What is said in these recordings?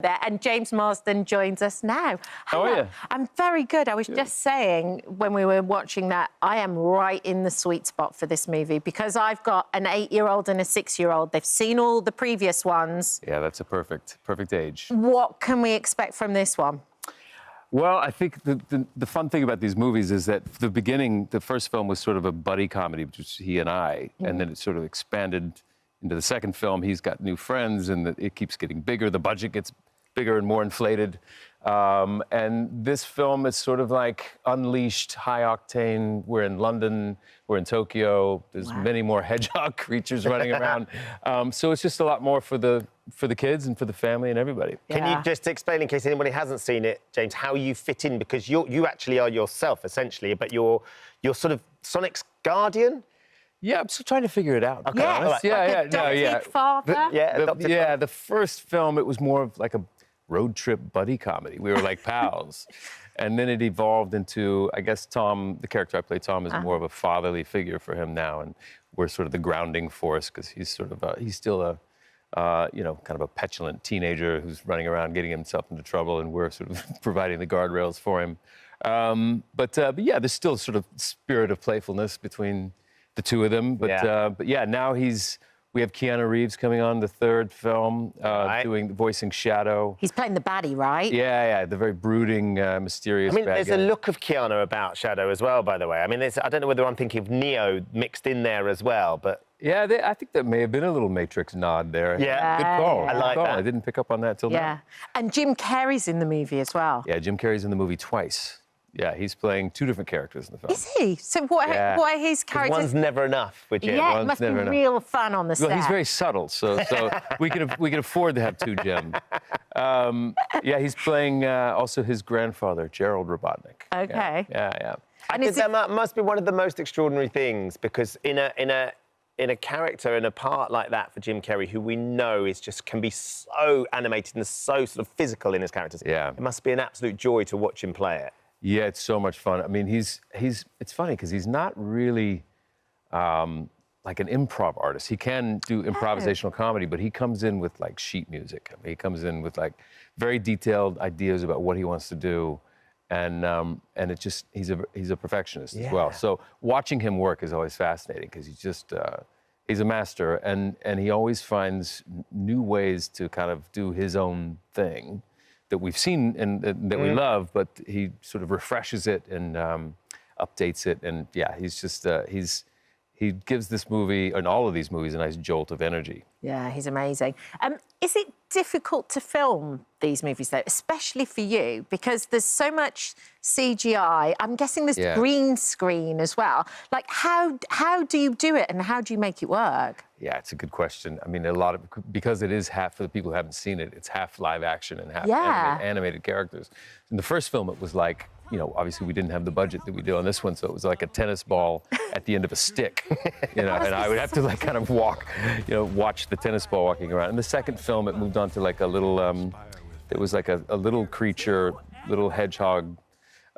There, and James Marsden joins us now. How are you? I'm very good. I was just saying when we were watching that, I am right in the sweet spot for this movie because I've got an 8-year-old and a 6-year-old. They've seen all the previous ones. Yeah, that's a perfect age. What can we expect from this one? Well, I think the fun thing about these movies is that the beginning, the first film was sort of a buddy comedy, which was he and I, and then it sort of expanded into the second film. He's got new friends, and it keeps getting bigger. The budget gets bigger and more inflated. And this film is sort of like unleashed, high octane. We're in London, we're in Tokyo. There's many more hedgehog creatures running around. So it's just a lot more for the kids and for the family and everybody. Can you just explain, in case anybody hasn't seen it, James, how you fit in? Because you actually are yourself, essentially, but you're sort of Sonic's guardian? Yeah, I'm still trying to figure it out. Okay. Yes, Right. Father. The first film, it was more of like a road trip buddy comedy. We were like pals. And then it evolved into, I guess, Tom, the character I play, Tom, is more of a fatherly figure for him now. And we're sort of the grounding force because he's sort of, he's still a, kind of a petulant teenager who's running around getting himself into trouble, and we're sort of providing the guardrails for him. But yeah, there's still sort of spirit of playfulness between the two of them. But yeah, now we have Keanu Reeves coming on the third film, voicing Shadow. He's playing the baddie, right? Yeah, the very brooding, mysterious bad there's guy. a look of Keanu about Shadow as well, by the way. I mean, I don't know whether I'm thinking of Neo mixed in there as well, but... Yeah, I think there may have been a little Matrix nod there. Yeah. Good call. I like that. I didn't pick up on that till now. And Jim Carrey's in the movie as well. Yeah, Jim Carrey's in the movie twice. Yeah, he's playing two different characters in the film. Is he? So what are his characters? One's never enough with Jim. Yeah, it must be real fun on the set. Well, he's very subtle, so we can afford to have two Jim. Yeah, he's playing also his grandfather, Gerald Robotnik. Okay. Yeah. And that must be one of the most extraordinary things, because in a character, in a part like that for Jim Carrey, who we know can be so animated and so sort of physical in his characters. Yeah. It must be an absolute joy to watch him play it. Yeah, it's so much fun. I mean, it's funny because he's not really like an improv artist. He can do improvisational comedy, but he comes in with like sheet music. I mean, he comes in with like very detailed ideas about what he wants to do, and it just he's a perfectionist as well. So watching him work is always fascinating because he's a master, and he always finds new ways to kind of do his own thing that we've seen and that we love, but he sort of refreshes it and updates it. And yeah, he's just, he gives this movie, and all of these movies, a nice jolt of energy. Yeah, he's amazing. Is it difficult to film these movies, though, especially for you? Because there's so much CGI. I'm guessing there's green screen as well. Like, how do you do it, and how do you make it work? Yeah, it's a good question. I mean, because it is half, for the people who haven't seen it, it's half live action and half animated characters. In the first film, it was like, obviously we didn't have the budget that we do on this one, so it was like a tennis ball at the end of a stick, and I would have to like kind of watch the tennis ball walking around. In the second film, it moved on to like a little, it was like a little creature, little hedgehog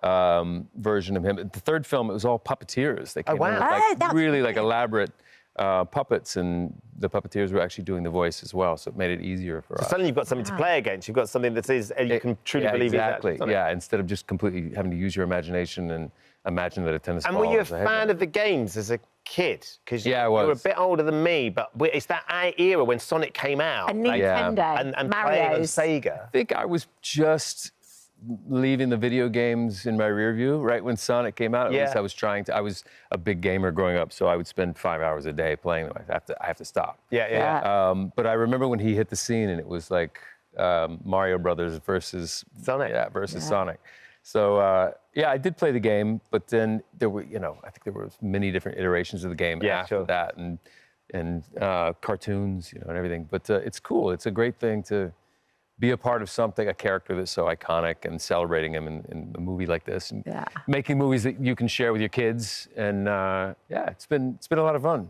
version of him. The third film, it was all puppeteers. They came in with like really like elaborate puppets, and the puppeteers were actually doing the voice as well, so it made it easier for us. Suddenly you've got something to play against. You've got something that is, you can truly believe exactly. Instead of just completely having to use your imagination and imagine that a tennis ball. And were you a fan of the games as a kid? Because I was. You were a bit older than me, but it's that era when Sonic came out. And Nintendo, and playing on Sega. I think I was just leaving the video games in my rear view right when Sonic came out. At least I was a big gamer growing up, so I would spend 5 hours a day playing them. I have to stop. But I remember when he hit the scene, and it was like Mario Brothers versus Sonic. Sonic. So I did play the game, but then there were, I think there were many different iterations of the game after that, and cartoons, and everything. But it's cool. It's a great thing to be a part of something, a character that's so iconic, and celebrating him in a movie like this, and making movies that you can share with your kids. And it's been a lot of fun.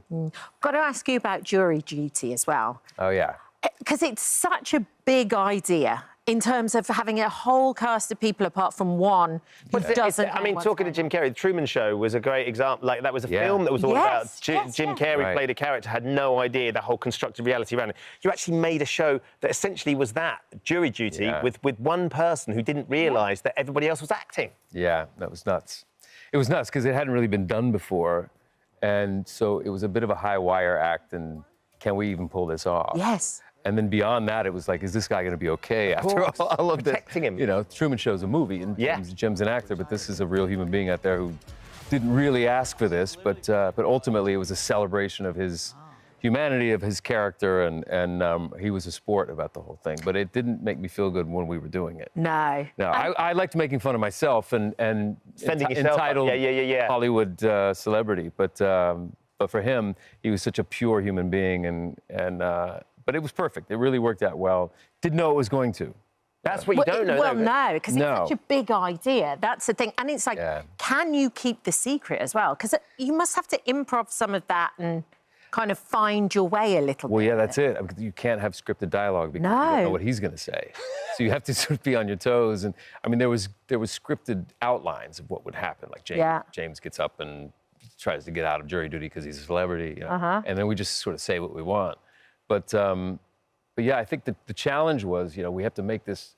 Got to ask you about jury duty as well. Oh yeah. Because it's such a big idea. in terms of having a whole cast of people apart from one who doesn't. I mean, talking to Jim Carrey, The Truman Show was a great example. Like, that was a film that was all about Jim Carrey played a character, had no idea the whole constructed reality around it. You actually made a show that essentially was that, jury duty, with one person who didn't realise that everybody else was acting. Yeah, that was nuts. It was nuts because it hadn't really been done before. And so it was a bit of a high wire act, and can we even pull this off? Yes. And then beyond that, it was like, is this guy going to be okay after all of this? Protecting him. You know, Truman Show's a movie, and Jim's an actor, but this is a real human being out there who didn't really ask for this, but ultimately it was a celebration of his humanity, of his character, and he was a sport about the whole thing. But it didn't make me feel good when we were doing it. No. No, I liked making fun of myself and entitled Hollywood celebrity, but for him, he was such a pure human being, but it was perfect. It really worked out well. Didn't know it was going to. That's what you don't know. Well, no, because it's such a big idea. That's the thing. And it's like, can you keep the secret as well? Because you must have to improv some of that and kind of find your way a little bit. Well, yeah, that's it. You can't have scripted dialogue because you don't know what he's going to say. So you have to sort of be on your toes. And I mean, there was scripted outlines of what would happen. Like James gets up and tries to get out of jury duty because he's a celebrity, you know? And then we just sort of say what we want. But yeah, I think the challenge was, you know, we have to make this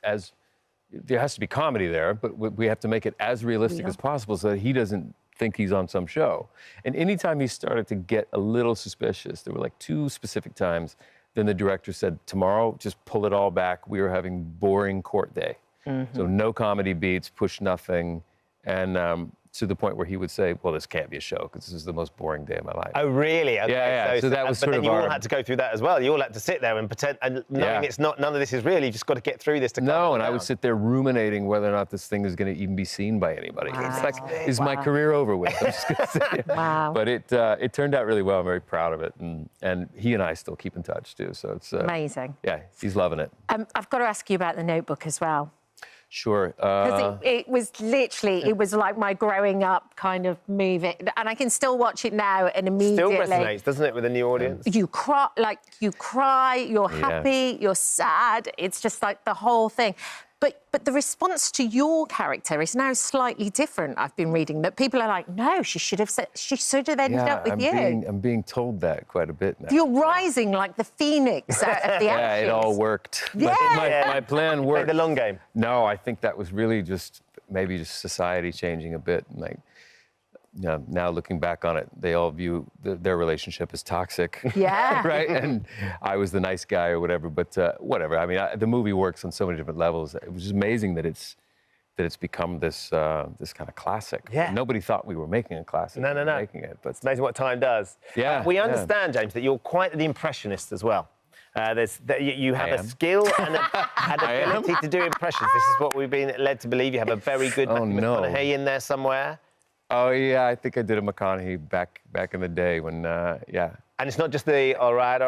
there has to be comedy there, but we have to make it as realistic as possible so that he doesn't think he's on some show. And anytime he started to get a little suspicious, there were like 2 specific times, then the director said, tomorrow, just pull it all back. We are having boring court day. So no comedy beats, push nothing. And to the point where he would say, well, this can't be a show because this is the most boring day of my life. Oh, really? Okay. Yeah. So that was sort of But then you all had to go through that as well. You all had to sit there and pretend, and knowing it's not, none of this is real, you just got to get through this to No, and I would sit there ruminating whether or not this thing is going to even be seen by anybody. Wow. It's like, is my career over with? I'm just gonna sit here. Wow. But it turned out really well. I'm very proud of it. And he and I still keep in touch, too. So it's amazing. Yeah, he's loving it. I've got to ask you about The Notebook as well. Sure. Because it was literally, it was like my growing up kind of movie. And I can still watch it now and immediately... Still resonates, doesn't it, with a new audience? You cry, you're happy, you're sad. It's just like the whole thing. But the response to your character is now slightly different. I've been reading that people are like, no, she should have ended up with you. I'm being told that quite a bit now. You're rising like the phoenix out of the ashes. Yeah, it all worked. Yeah. My plan worked. Like the long game. No, I think that was really just society changing a bit. Like, you know, now looking back on it, they all view their relationship as toxic. Yeah. Right? And I was the nice guy or whatever, but whatever. I mean, the movie works on so many different levels. It was just amazing that it's become this kind of classic. Yeah. Nobody thought we were making a classic. No. Making it, but it's amazing what time does. Yeah. We understand, James, that you're quite the impressionist as well. You have a skill and an ability to do impressions. This is what we've been led to believe. You have a very good McConaughey in there somewhere. Oh, yeah, I think I did a McConaughey back in the day when, And it's not just the all right.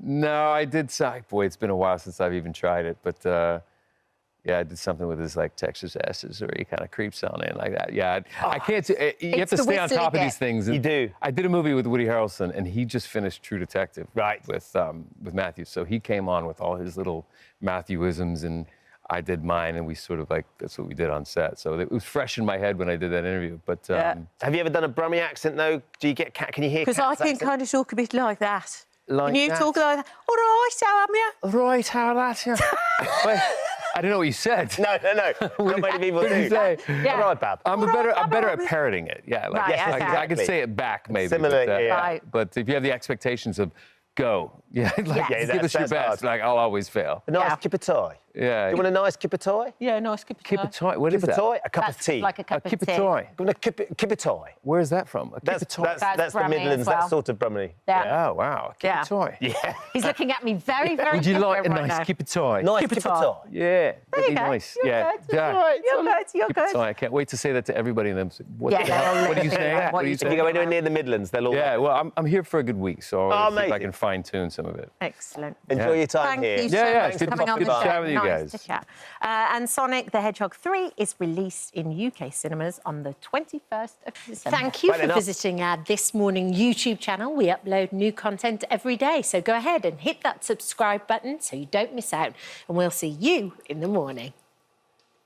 No, I did boy, it's been a while since I've even tried it, but I did something with his, like, Texas S's where he kind of creeps on in like that. Yeah, I can't, you have to stay on top of these things. You do. I did a movie with Woody Harrelson, and he just finished True Detective with Matthew, so he came on with all his little Matthewisms, and I did mine, and we sort of that's what we did on set. So it was fresh in my head when I did that interview. But have you ever done a Brummie accent though? Do you can you hear? Because I can kind of talk a bit like that. Like can you talk like that? All right, how am you? Right, how are you? Wait, I didn't know what you said. No. Not many people do. What did you say? All right, Bab. I'm better at parroting it. Yeah, I can say it back maybe. Similarly, but if you have the expectations of go, give us your best. Hard. Like, I'll always fail. A nice kipper tie. Yeah. You want a nice kipper tie? Yeah, nice kipper tie. Kipper tie? What is that? Tie? A cup of tea. Like a cup of tea. Kipper tie. You want a kipper tie? Where's that from? A kipper tie? That's the Midlands, that sort of Brummie. Yeah. Oh, wow. A kipper tie. Yeah. He's looking at me very, very Would you like a right nice now. kipper tie? Nice kipper tie. Yeah. That'd be nice. You're good. You're Kipper good. tie. I can't wait to say that to everybody in them. What Yeah, are you saying? what are you If you go anywhere near the Midlands, they'll all... Yeah, well, I'm here for a good week, so I'll see if I amazing. can fine-tune some some of it. Excellent. Enjoy your time here. Thank you so Yeah, much it's for good coming on to the show. chat with you Nice guys. to chat. And Sonic the Hedgehog 3 is released in UK cinemas on the 21st of December. Thank you for visiting our This Morning YouTube channel. We upload new content every day, so go ahead and hit that subscribe button so you don't miss out. And we'll see you in the morning.